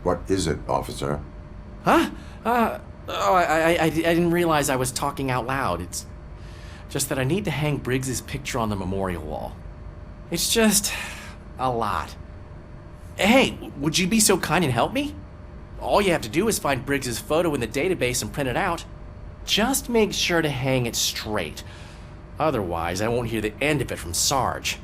What is it, officer? Huh? I didn't realize I was talking out loud. It's just that I need to hang Briggs's picture on the memorial wall. It's just a lot. Hey, would you be so kind and help me? All you have to do is find Briggs's photo in the database and print it out. Just make sure to hang it straight. Otherwise, I won't hear the end of it from Sarge.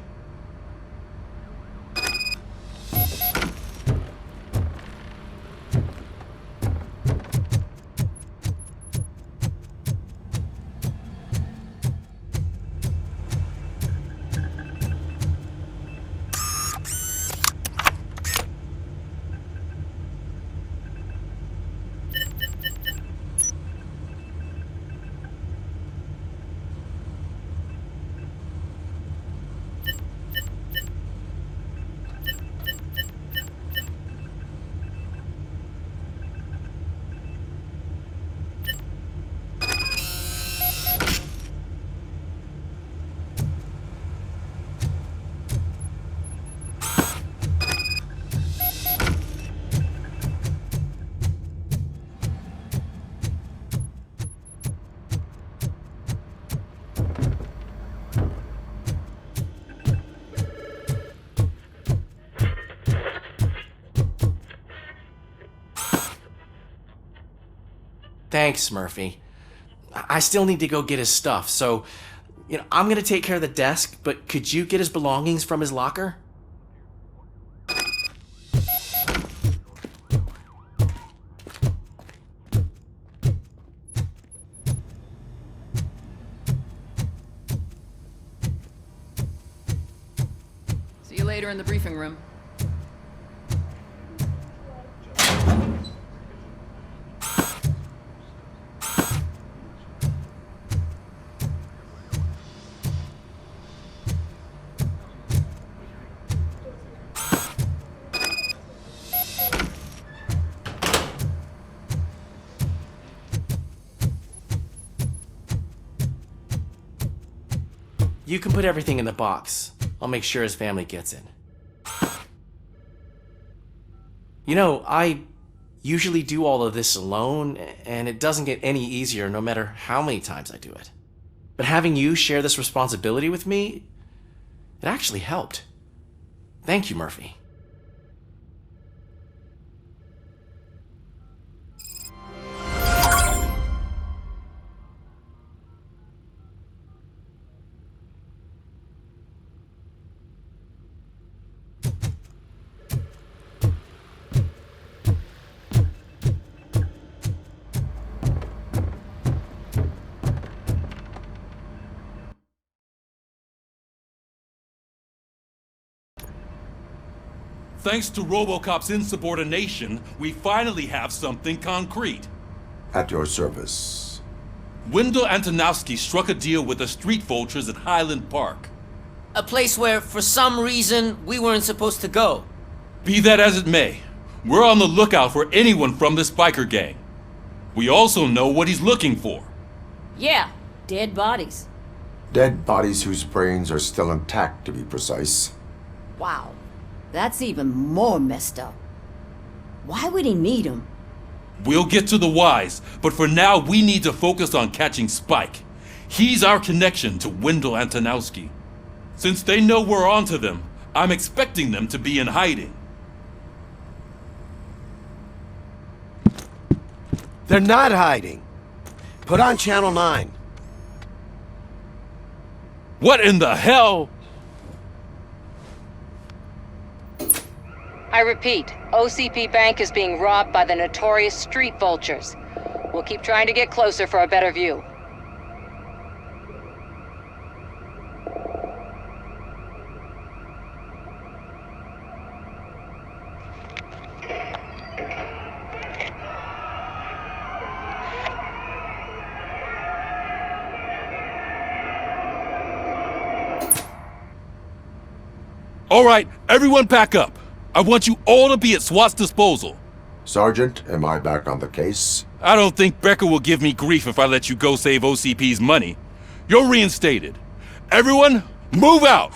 Thanks, Murphy. I still need to go get his stuff, so, I'm gonna take care of the desk, but could you get his belongings from his locker? See you later in the briefing room. You can put everything in the box. I'll make sure his family gets it. I usually do all of this alone, and it doesn't get any easier no matter how many times I do it. But having you share this responsibility with me, it actually helped. Thank you, Murphy. Thanks to Robocop's insubordination, we finally have something concrete. At your service. Wendell Antonowski struck a deal with the street vultures at Highland Park. A place where, for some reason, we weren't supposed to go. Be that as it may, we're on the lookout for anyone from this biker gang. We also know what he's looking for. Yeah, dead bodies. Dead bodies whose brains are still intact, to be precise. Wow, that's even more messed up. Why would he need them? We'll get to the whys, but for now we need to focus on catching Spike. He's our connection to Wendell Antonowski. Since they know we're onto them, I'm expecting them to be in hiding. They're not hiding. Put on Channel 9. What in the hell? I repeat, OCP Bank is being robbed by the notorious street vultures. We'll keep trying to get closer for a better view. All right, everyone pack up. I want you all to be at SWAT's disposal. Sergeant, am I back on the case? I don't think Becker will give me grief if I let you go save OCP's money. You're reinstated. Everyone, move out!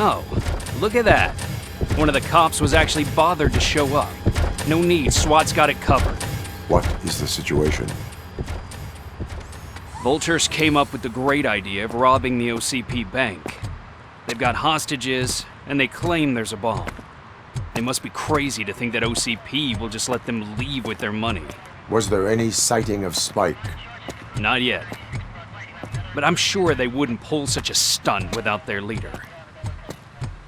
Oh, look at that. One of the cops was actually bothered to show up. No need, SWAT's got it covered. What is the situation? Vultures came up with the great idea of robbing the OCP bank. They've got hostages, and they claim there's a bomb. They must be crazy to think that OCP will just let them leave with their money. Was there any sighting of Spike? Not yet. But I'm sure they wouldn't pull such a stunt without their leader.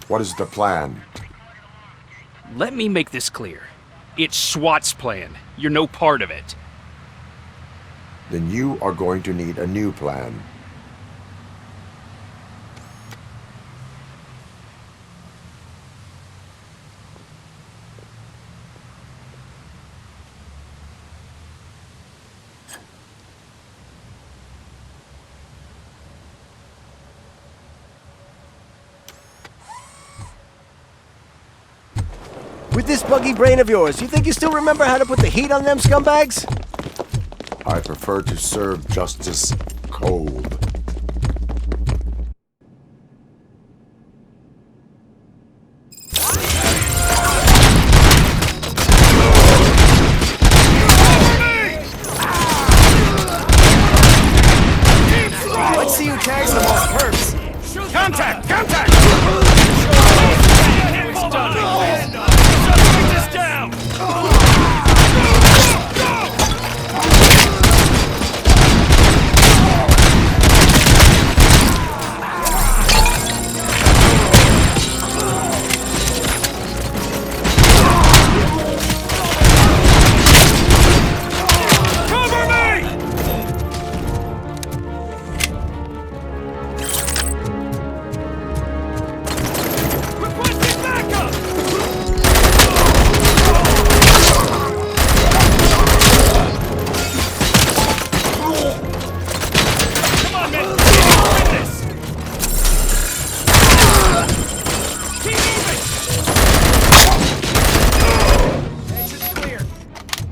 What is the plan? Let me make this clear. It's SWAT's plan. You're no part of it. Then you are going to need a new plan. With this buggy brain of yours, you think you still remember how to put the heat on them scumbags? I prefer to serve justice cold. Let's see who tags the most perps. Contact! Contact!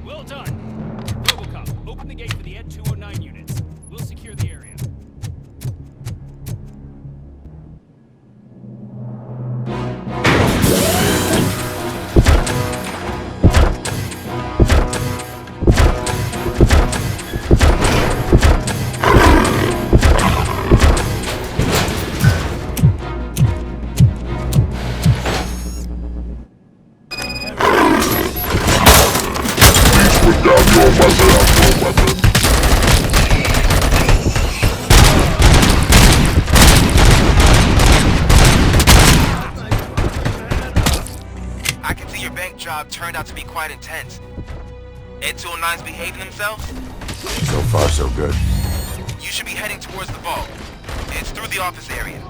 Well done. Robocop, open the gate for the Ed 209 units. We'll secure the area. I can see your bank job turned out to be quite intense. Ed 209's behaving themselves? So far, so good. You should be heading towards the vault. It's through the office area.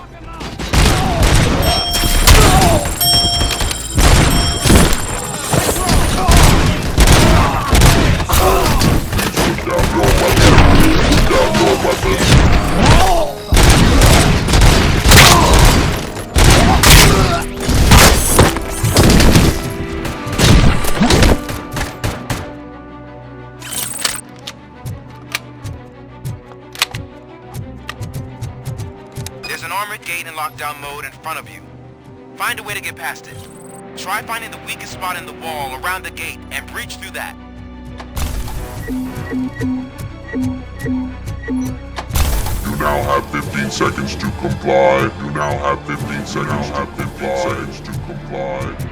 There's an armored gate in lockdown mode in front of you. Find a way to get past it. Try finding the weakest spot in the wall around the gate and breach through that. You now have 15 seconds to comply. You now have 15 seconds to comply.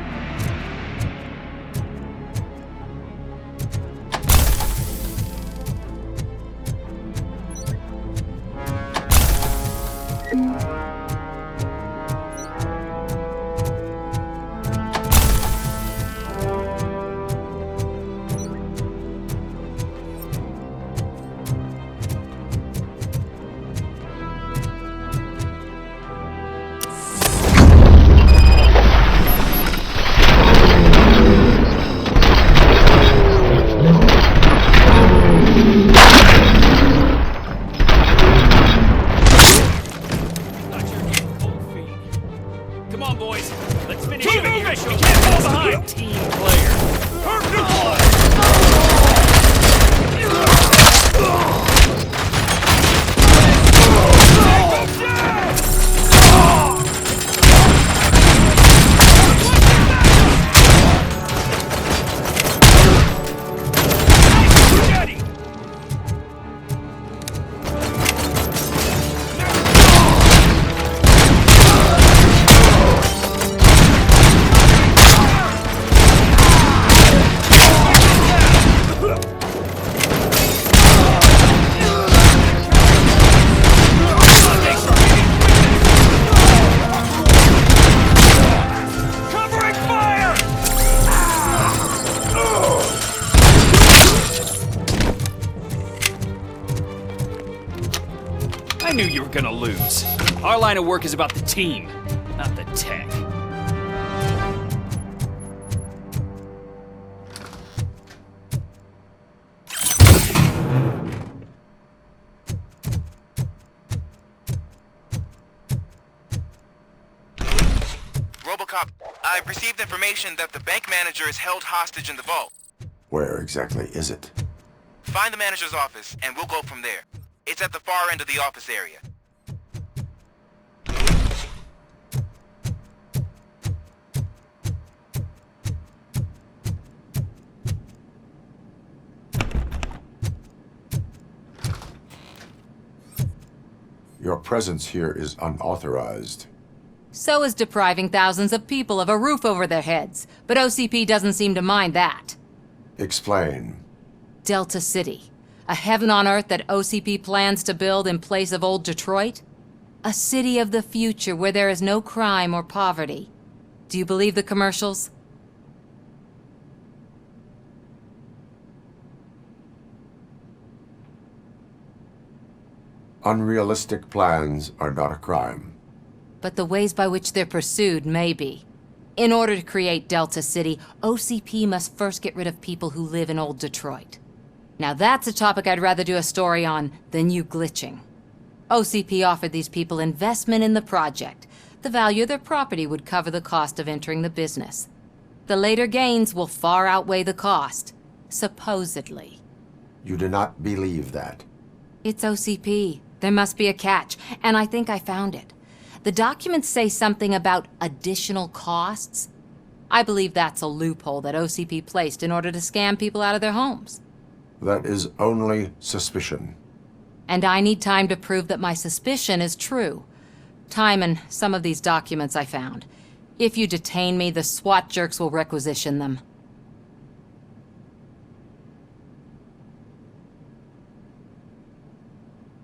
Come on, boys. Let's finish it. Keep moving! We can't fall behind! Team player. I knew you were gonna lose. Our line of work is about the team, not the tech. Robocop, I've received information that the bank manager is held hostage in the vault. Where exactly is it? Find the manager's office, and we'll go from there. It's at the far end of the office area. Your presence here is unauthorized. So is depriving thousands of people of a roof over their heads, but OCP doesn't seem to mind that. Explain. Delta City, a heaven on earth that OCP plans to build in place of old Detroit? A city of the future where there is no crime or poverty. Do you believe the commercials? Unrealistic plans are not a crime. But the ways by which they're pursued may be. In order to create Delta City, OCP must first get rid of people who live in old Detroit. Now that's a topic I'd rather do a story on than you glitching. OCP offered these people investment in the project. The value of their property would cover the cost of entering the business. The later gains will far outweigh the cost, supposedly. You do not believe that. It's OCP. There must be a catch, and I think I found it. The documents say something about additional costs. I believe that's a loophole that OCP placed in order to scam people out of their homes. That is only suspicion. And I need time to prove that my suspicion is true. Time and some of these documents I found. If you detain me, the SWAT jerks will requisition them.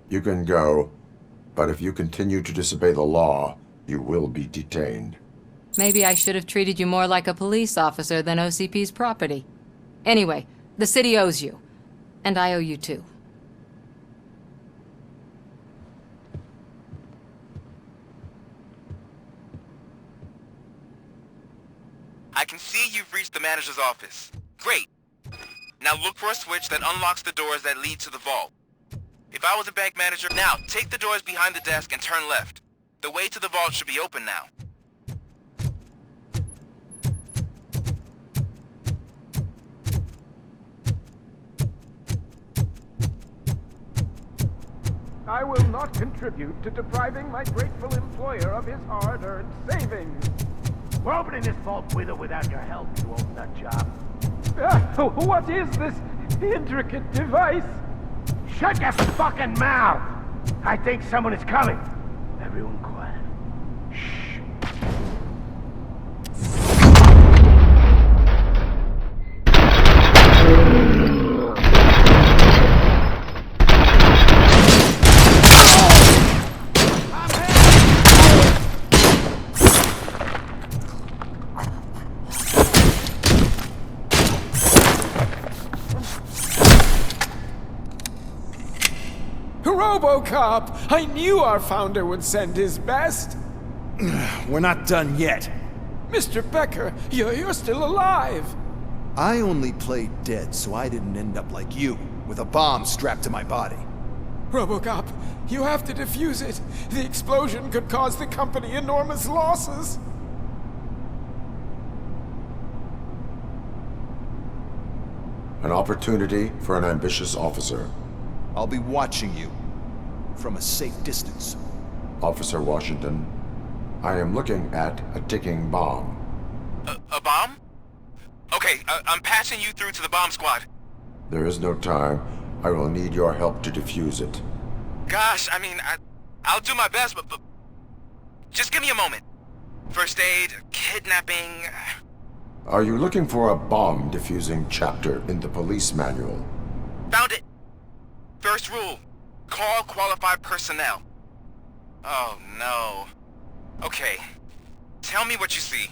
You can go, but if you continue to disobey the law, you will be detained. Maybe I should have treated you more like a police officer than OCP's property. Anyway, the city owes you. And I owe you too. I can see you've reached the manager's office. Great. Now look for a switch that unlocks the doors that lead to the vault. If I was a bank manager, now take the doors behind the desk and turn left. The way to the vault should be open now. I will not contribute to depriving my grateful employer of his hard-earned savings. We're opening this vault with or without your help, you old nut job. What is this intricate device? Shut your fucking mouth! I think someone is coming. Everyone quiet. Shh. Robocop! I knew our founder would send his best! We're not done yet. Mr. Becker, you're still alive! I only played dead so I didn't end up like you, with a bomb strapped to my body. Robocop, you have to defuse it. The explosion could cause the company enormous losses. An opportunity for an ambitious officer. I'll be watching you from a safe distance. Officer Washington, I am looking at a ticking bomb. A bomb? Okay, I'm passing you through to the bomb squad. There is no time. I will need your help to defuse it. Gosh, I mean, I'll do my best, but just give me a moment. First aid, kidnapping... Are you looking for a bomb defusing chapter in the police manual? Found it! First rule, call qualified personnel. Oh no. Okay, tell me what you see.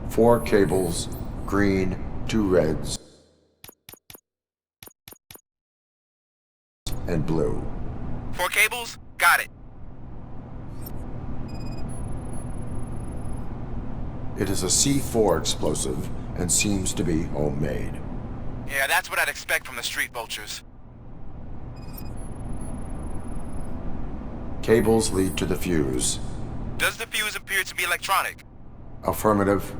Four cables, green, 2 reds, and blue. 4 cables? Got it. It is a C4 explosive and seems to be homemade. Yeah, that's what I'd expect from the street vultures. Cables lead to the fuse. Does the fuse appear to be electronic? Affirmative.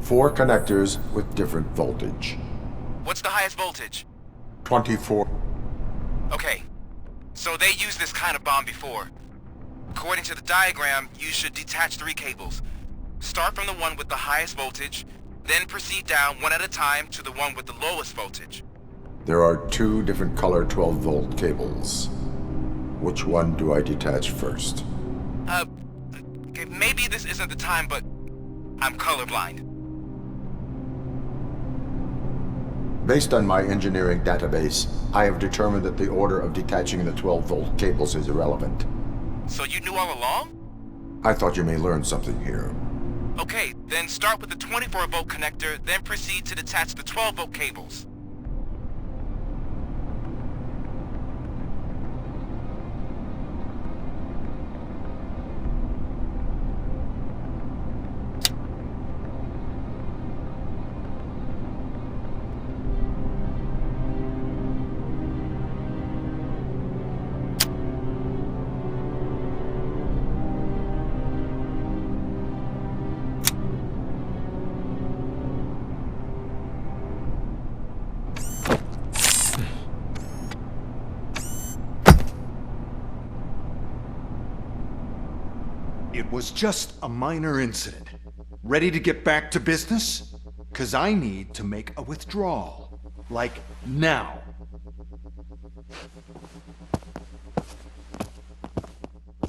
4 connectors with different voltage. What's the highest voltage? 24. Okay, so they used this kind of bomb before. According to the diagram, you should detach 3 cables. Start from the one with the highest voltage, then proceed down one at a time to the one with the lowest voltage. There are 2 different color 12-volt cables. Which one do I detach first? Okay, maybe this isn't the time, but I'm colorblind. Based on my engineering database, I have determined that the order of detaching the 12-volt cables is irrelevant. So you knew all along? I thought you may learn something here. Okay, then start with the 24-volt connector, then proceed to detach the 12-volt cables. It was just a minor incident. Ready to get back to business? 'Cause I need to make a withdrawal. Like, now.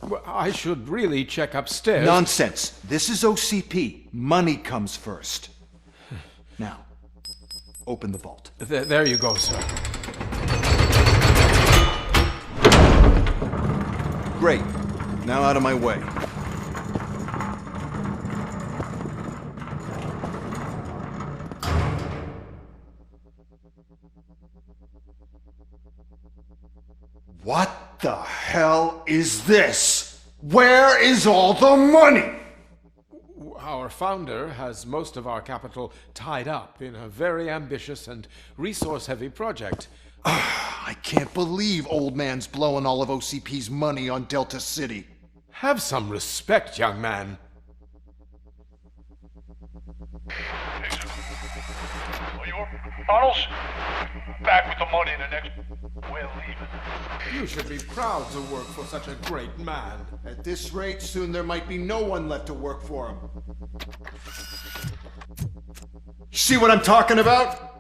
Well, I should really check upstairs. Nonsense. This is OCP. Money comes first. Now, open the vault. There you go, sir. Great. Now out of my way. What the hell is this? Where is all the money? Our founder has most of our capital tied up in a very ambitious and resource-heavy project. I can't believe old man's blowing all of OCP's money on Delta City. Have some respect, young man. Arnold's back with the money in the next. We're leaving. You should be proud to work for such a great man. At this rate, soon there might be no one left to work for him. See what I'm talking about?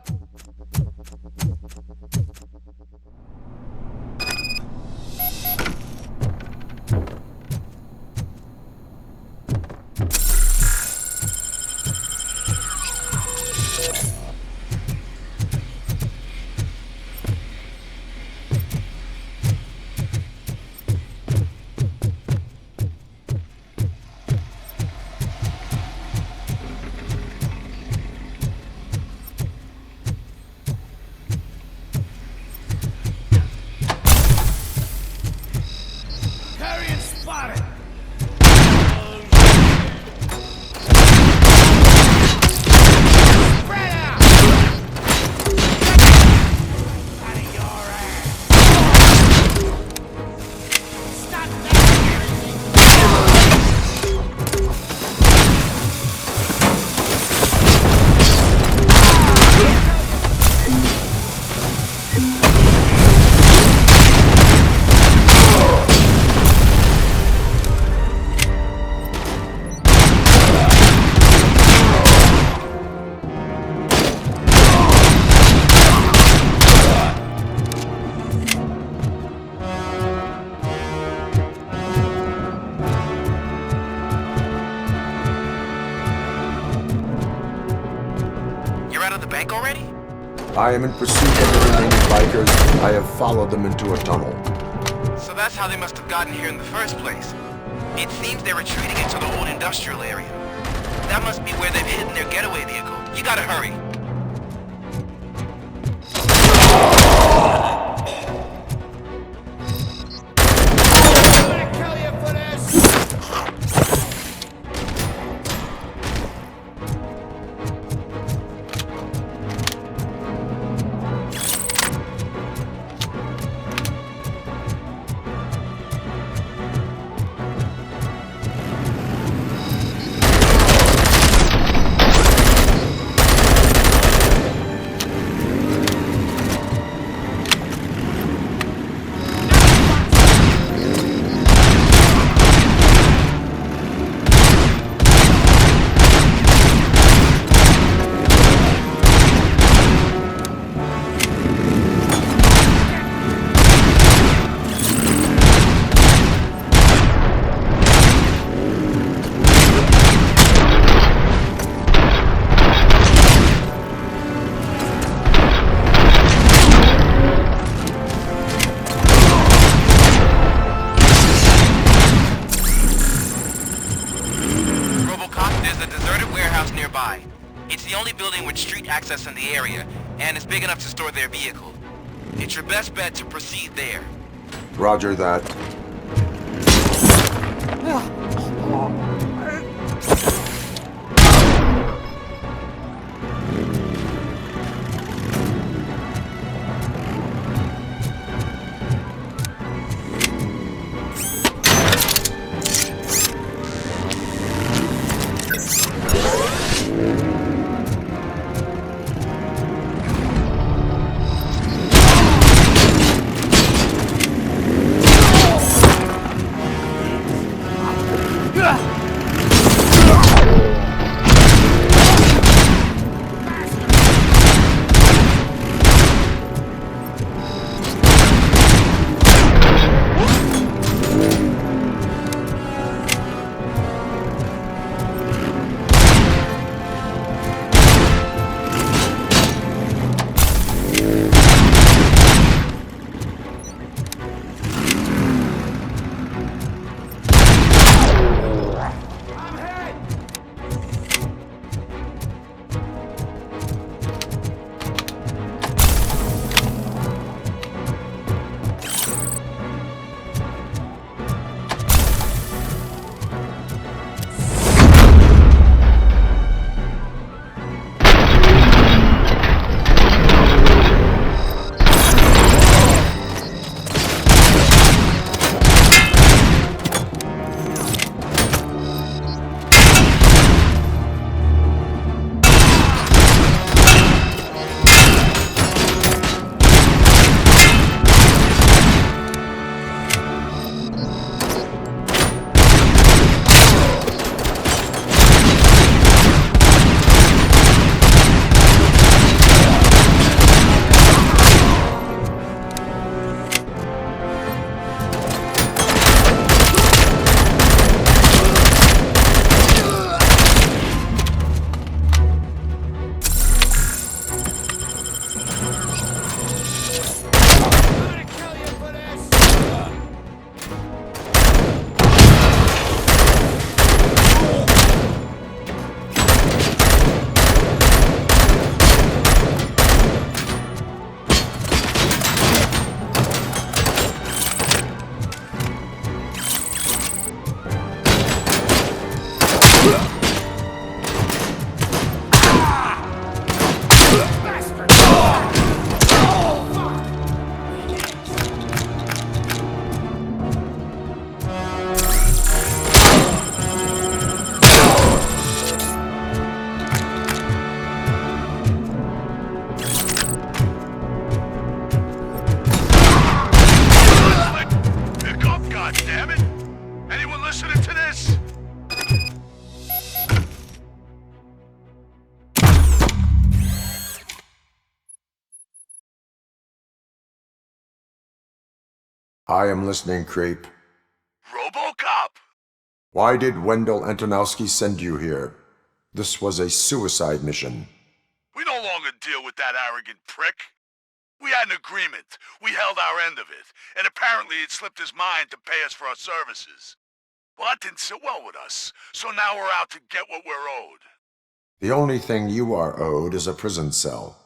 I am in pursuit of the remaining bikers. I have followed them into a tunnel. So that's how they must have gotten here in the first place. It seems they're retreating into the old industrial area. That must be where they've hidden their getaway vehicle. You gotta hurry. Robocop, there's a deserted warehouse nearby. It's the only building with street access in the area, and it's big enough to store their vehicle. It's your best bet to proceed there. Roger that. I am listening, Creep. Robocop! Why did Wendell Antonowski send you here? This was a suicide mission. We no longer deal with that arrogant prick. We had an agreement. We held our end of it, and apparently it slipped his mind to pay us for our services. Well, that didn't sit well with us, so now we're out to get what we're owed. The only thing you are owed is a prison cell.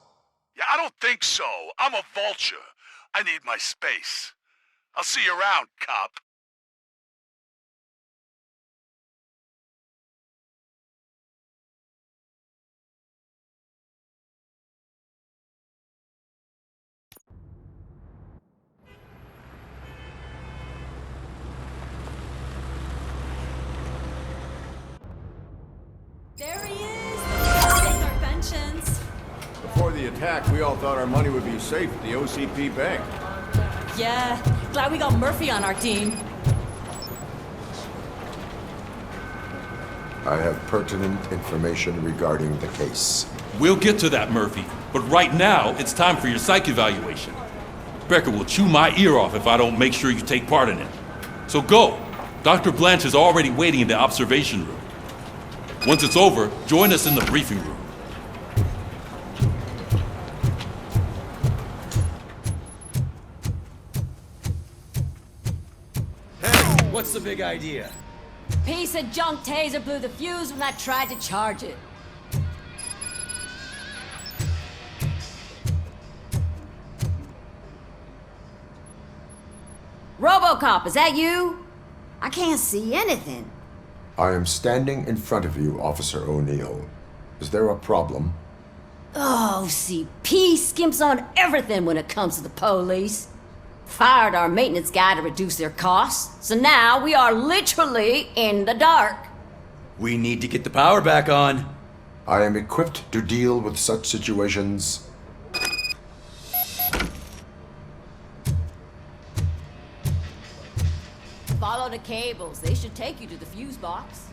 Yeah, I don't think so. I'm a vulture. I need my space. I'll see you around, cop. There he is! Take our pensions. Before the attack, we all thought our money would be safe at the OCP bank. Yeah, glad we got Murphy on our team. I have pertinent information regarding the case. We'll get to that, Murphy. But right now, it's time for your psych evaluation. Becker will chew my ear off if I don't make sure you take part in it. So go. Dr. Blanche is already waiting in the observation room. Once it's over, join us in the briefing room. Hey, what's the big idea? Piece of junk taser blew the fuse when I tried to charge it. Robocop, is that you? I can't see anything. I am standing in front of you, Officer O'Neill. Is there a problem? Oh, CP skimps on everything when it comes to the police. Fired our maintenance guy to reduce their costs, so now we are literally in the dark. We need to get the power back on. I am equipped to deal with such situations. Follow the cables. They should take you to the fuse box.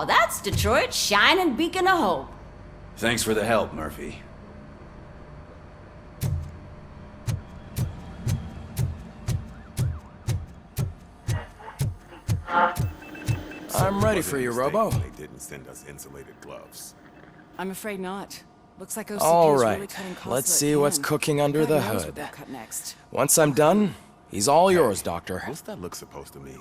That's Detroit's shining beacon of hope. Thanks for the help, Murphy. I'm ready for you, Robo. They didn't send us insulated gloves. I'm afraid not. Looks like OCP All is right, really cutting costs let's where it see what's can. cooking under the God knows hood. what they'll cut next. Once I'm done, he's all yours, Doctor. What's that look supposed to mean?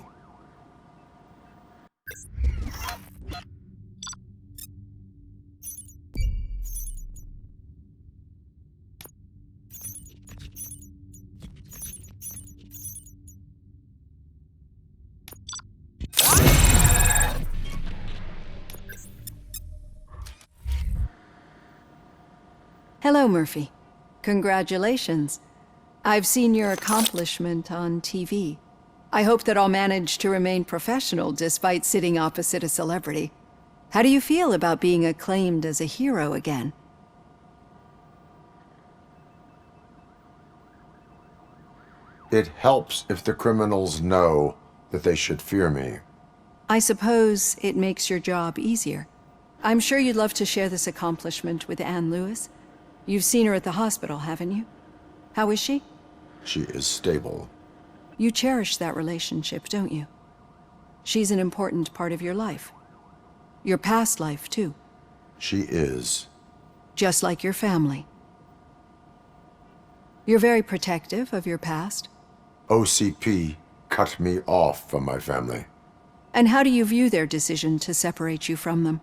Hello, Murphy. Congratulations. I've seen your accomplishment on TV. I hope that I'll manage to remain professional despite sitting opposite a celebrity. How do you feel about being acclaimed as a hero again? It helps if the criminals know that they should fear me. I suppose it makes your job easier. I'm sure you'd love to share this accomplishment with Anne Lewis. You've seen her at the hospital, haven't you? How is she? She is stable. You cherish that relationship, don't you? She's an important part of your life. Your past life, too. She is. Just like your family. You're very protective of your past. OCP cut me off from my family. And how do you view their decision to separate you from them?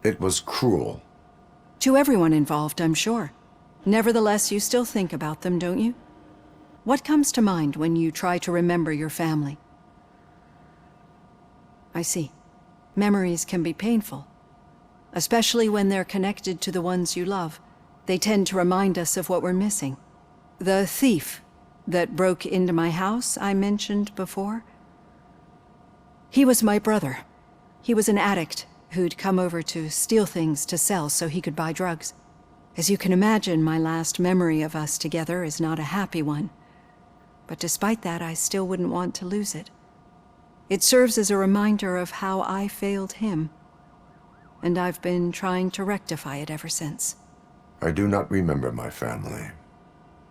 It was cruel. To everyone involved, I'm sure. Nevertheless, you still think about them, don't you? What comes to mind when you try to remember your family? I see. Memories can be painful. Especially when they're connected to the ones you love. They tend to remind us of what we're missing. The thief that broke into my house I mentioned before? He was my brother. He was an addict who'd come over to steal things to sell so he could buy drugs. As you can imagine, my last memory of us together is not a happy one. But despite that, I still wouldn't want to lose it. It serves as a reminder of how I failed him. And I've been trying to rectify it ever since. I do not remember my family.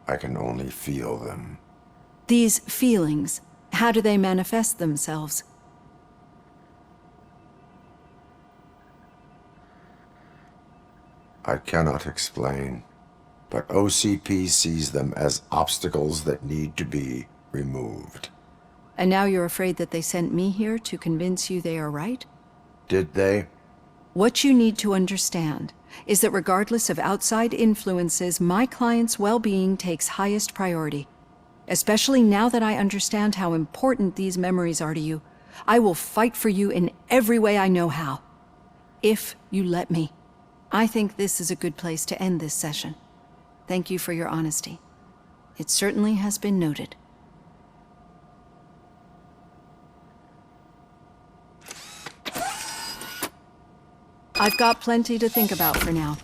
I can only feel them. These feelings, how do they manifest themselves? I cannot explain, but OCP sees them as obstacles that need to be removed. And now you're afraid that they sent me here to convince you they are right? Did they? What you need to understand is that regardless of outside influences, my client's well-being takes highest priority. Especially now that I understand how important these memories are to you. I will fight for you in every way I know how. If you let me. I think this is a good place to end this session. Thank you for your honesty. It certainly has been noted. I've got plenty to think about for now.